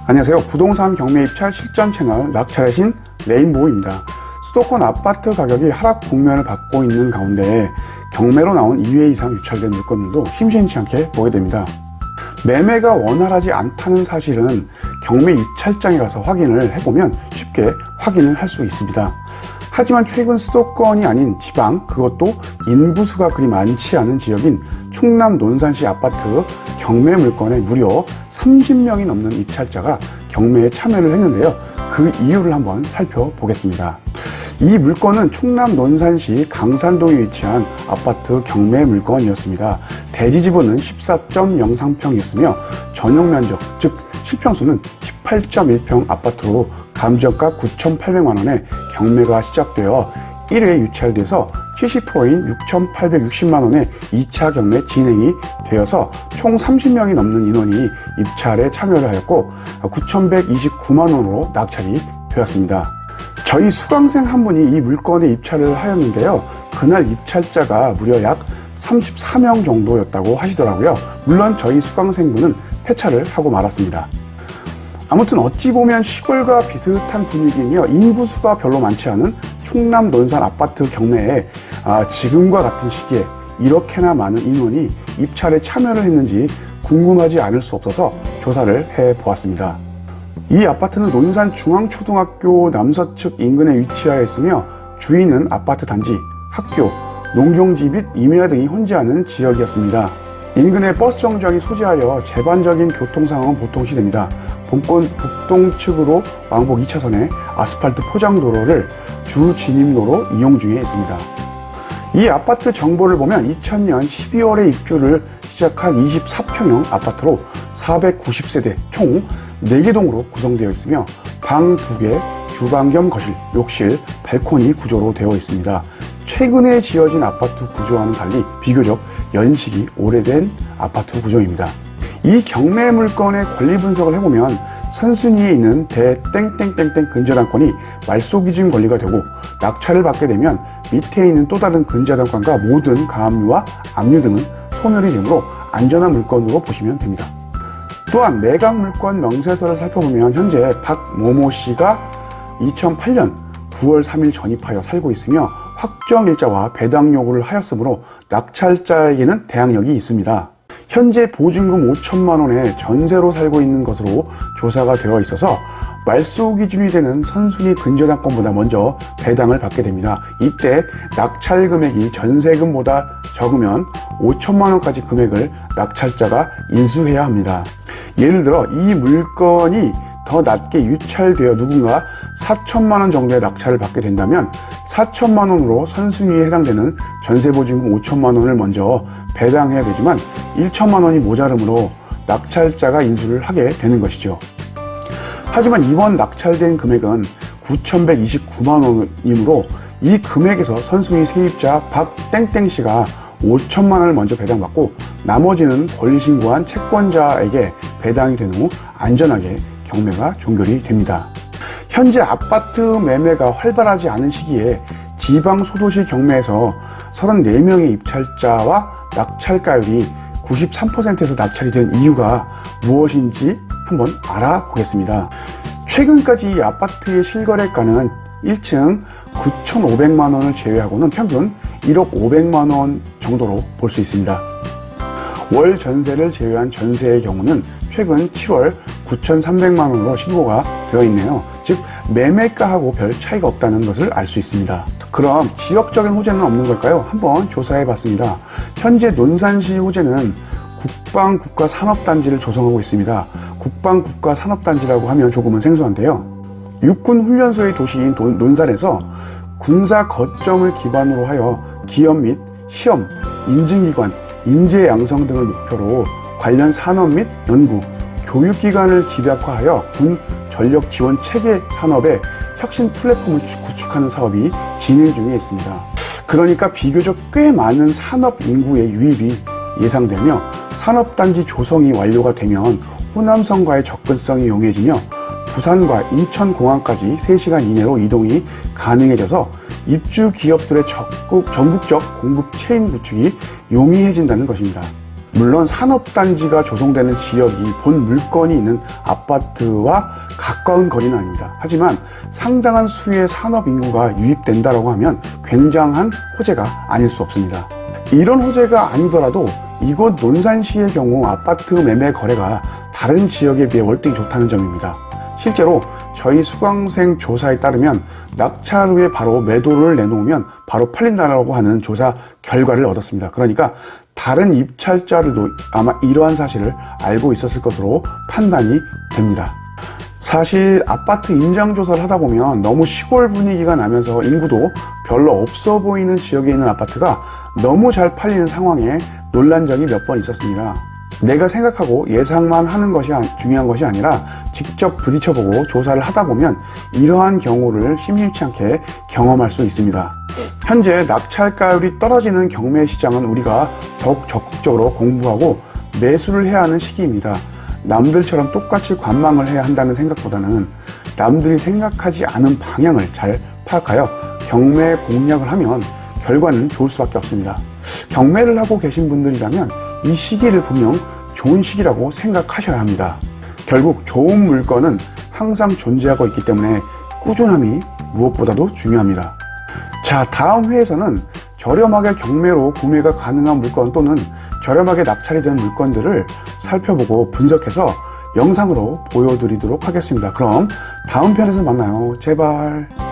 안녕하세요. 부동산 경매 입찰 실전 채널 낙찰의 신 레인보우입니다. 수도권 아파트 가격이 하락 국면을 받고 있는 가운데 경매로 나온 2회 이상 유찰된 물건들도 심심치 않게 보게 됩니다. 매매가 원활하지 않다는 사실은 경매 입찰장에 가서 확인을 해보면 쉽게 확인을 할 수 있습니다. 하지만 최근 수도권이 아닌 지방, 그것도 인구수가 그리 많지 않은 지역인 충남 논산시 아파트 경매 물건에 무려 30명이 넘는 입찰자가 경매에 참여를 했는데요. 그 이유를 한번 살펴보겠습니다. 이 물건은 충남 논산시 강산동에 위치한 아파트 경매 물건이었습니다. 대지 지분은 14.03평이었으며 전용 면적, 즉 실평수는 18.1평 아파트로 감정가 9,800만 원에 경매가 시작되어 1회 유찰돼서 70%인 6,860만 원에 2차 경매 진행이 되어서 총 30명이 넘는 인원이 입찰에 참여를 하였고 9,129만 원으로 낙찰이 되었습니다. 저희 수강생 한 분이 이 물건에 입찰을 하였는데요. 그날 입찰자가 무려 약 34명 정도였다고 하시더라고요. 물론 저희 수강생분은 폐차를 하고 말았습니다. 아무튼 어찌 보면 시골과 비슷한 분위기이며 인구수가 별로 많지 않은 충남 논산 아파트 경매에 지금과 같은 시기에 이렇게나 많은 인원이 입찰에 참여를 했는지 궁금하지 않을 수 없어서 조사를 해보았습니다. 이 아파트는 논산 중앙초등학교 남서측 인근에 위치하여 있으며 주위는 아파트 단지, 학교, 농경지 및 임야 등이 혼재하는 지역이었습니다. 인근에 버스 정류장이 소재하여 제반적인 교통상황은 보통시됩니다. 본권 북동측으로 왕복 2차선의 아스팔트 포장도로를 주 진입로로 이용 중에 있습니다. 이 아파트 정보를 보면 2000년 12월에 입주를 시작한 24평형 아파트로 490세대 총 4개 동으로 구성되어 있으며 방 2개, 주방 겸 거실, 욕실, 발코니 구조로 되어 있습니다. 최근에 지어진 아파트 구조와는 달리 비교적 연식이 오래된 아파트 구조입니다. 이 경매 물건의 권리 분석을 해보면 선순위에 있는 대 땡땡땡땡 근저당권이 말소기준 권리가 되고 낙찰을 받게 되면 밑에 있는 또 다른 근저당권과 모든 가압류와 압류 등은 소멸이 되므로 안전한 물건으로 보시면 됩니다. 또한 매각 물건 명세서를 살펴보면 현재 박모모 씨가 2008년 9월 3일 전입하여 살고 있으며 확정일자와 배당 요구를 하였으므로 낙찰자에게는 대항력이 있습니다. 현재 보증금 5천만 원에 전세로 살고 있는 것으로 조사가 되어 있어서 말소 기준이 되는 선순위 근저당권보다 먼저 배당을 받게 됩니다. 이때 낙찰 금액이 전세금보다 적으면 5천만 원까지 금액을 낙찰자가 인수해야 합니다. 예를 들어 이 물건이 더 낮게 유찰되어 누군가 4천만 원 정도의 낙찰을 받게 된다면 4천만 원으로 선순위에 해당되는 전세보증금 5천만 원을 먼저 배당해야 되지만 1천만 원이 모자르므로 낙찰자가 인수를 하게 되는 것이죠. 하지만 이번 낙찰된 금액은 9,129만 원이므로 이 금액에서 선순위 세입자 박땡땡씨가 5천만 원을 먼저 배당받고 나머지는 권리 신고한 채권자에게 배당이 된 후 안전하게 경매가 종결이 됩니다. 현재 아파트 매매가 활발하지 않은 시기에 지방 소도시 경매에서 34명의 입찰자와 낙찰가율이 93%에서 낙찰이 된 이유가 무엇인지 한번 알아보겠습니다. 최근까지 이 아파트의 실거래가는 1층 9,500만 원을 제외하고는 평균 1억 500만 원 정도로 볼 수 있습니다. 월 전세를 제외한 전세의 경우는 최근 7월 9,300만 원으로 신고가 되어 있네요. 즉 매매가하고 별 차이가 없다는 것을 알 수 있습니다. 그럼 지역적인 호재는 없는 걸까요? 한번 조사해 봤습니다. 현재 논산시 호재는 국방국가산업단지를 조성하고 있습니다. 국방국가산업단지라고 하면 조금은 생소한데요. 육군훈련소의 도시인 논산에서 군사 거점을 기반으로 하여 기업 및 시험, 인증기관, 인재 양성 등을 목표로 관련 산업 및 연구, 교육기관을 집약화하여 군 전력 지원 체계 산업의 혁신 플랫폼을 구축하는 사업이 진행 중에 있습니다. 그러니까 비교적 꽤 많은 산업 인구의 유입이 예상되며 산업단지 조성이 완료가 되면 호남선과의 접근성이 용이해지며 부산과 인천공항까지 3시간 이내로 이동이 가능해져서 입주 기업들의 전국적 공급 체인 구축이 용이해진다는 것입니다. 물론 산업단지가 조성되는 지역이 본 물건이 있는 아파트와 가까운 거리는 아닙니다. 하지만 상당한 수의 산업 인구가 유입된다고 하면 굉장한 호재가 아닐 수 없습니다. 이런 호재가 아니더라도 이곳 논산시의 경우 아파트 매매 거래가 다른 지역에 비해 월등히 좋다는 점입니다. 실제로 저희 수강생 조사에 따르면 낙찰 후에 바로 매도를 내놓으면 바로 팔린다고 하는 조사 결과를 얻었습니다. 그러니까 다른 입찰자들도 아마 이러한 사실을 알고 있었을 것으로 판단이 됩니다. 사실 아파트 임장 조사를 하다 보면 너무 시골 분위기가 나면서 인구도 별로 없어 보이는 지역에 있는 아파트가 너무 잘 팔리는 상황에 놀란 적이 몇 번 있었습니다. 내가 생각하고 예상만 하는 것이 중요한 것이 아니라 직접 부딪혀보고 조사를 하다 보면 이러한 경우를 심심치 않게 경험할 수 있습니다. 현재 낙찰가율이 떨어지는 경매 시장은 우리가 더욱 적극적으로 공부하고 매수를 해야 하는 시기입니다. 남들처럼 똑같이 관망을 해야 한다는 생각보다는 남들이 생각하지 않은 방향을 잘 파악하여 경매 공략을 하면 결과는 좋을 수밖에 없습니다. 경매를 하고 계신 분들이라면 이 시기를 분명 좋은 시기라고 생각하셔야 합니다. 결국 좋은 물건은 항상 존재하고 있기 때문에 꾸준함이 무엇보다도 중요합니다. 자, 다음 회에서는 저렴하게 경매로 구매가 가능한 물건 또는 저렴하게 낙찰이 된 물건들을 살펴보고 분석해서 영상으로 보여드리도록 하겠습니다. 그럼 다음 편에서 만나요. 제발.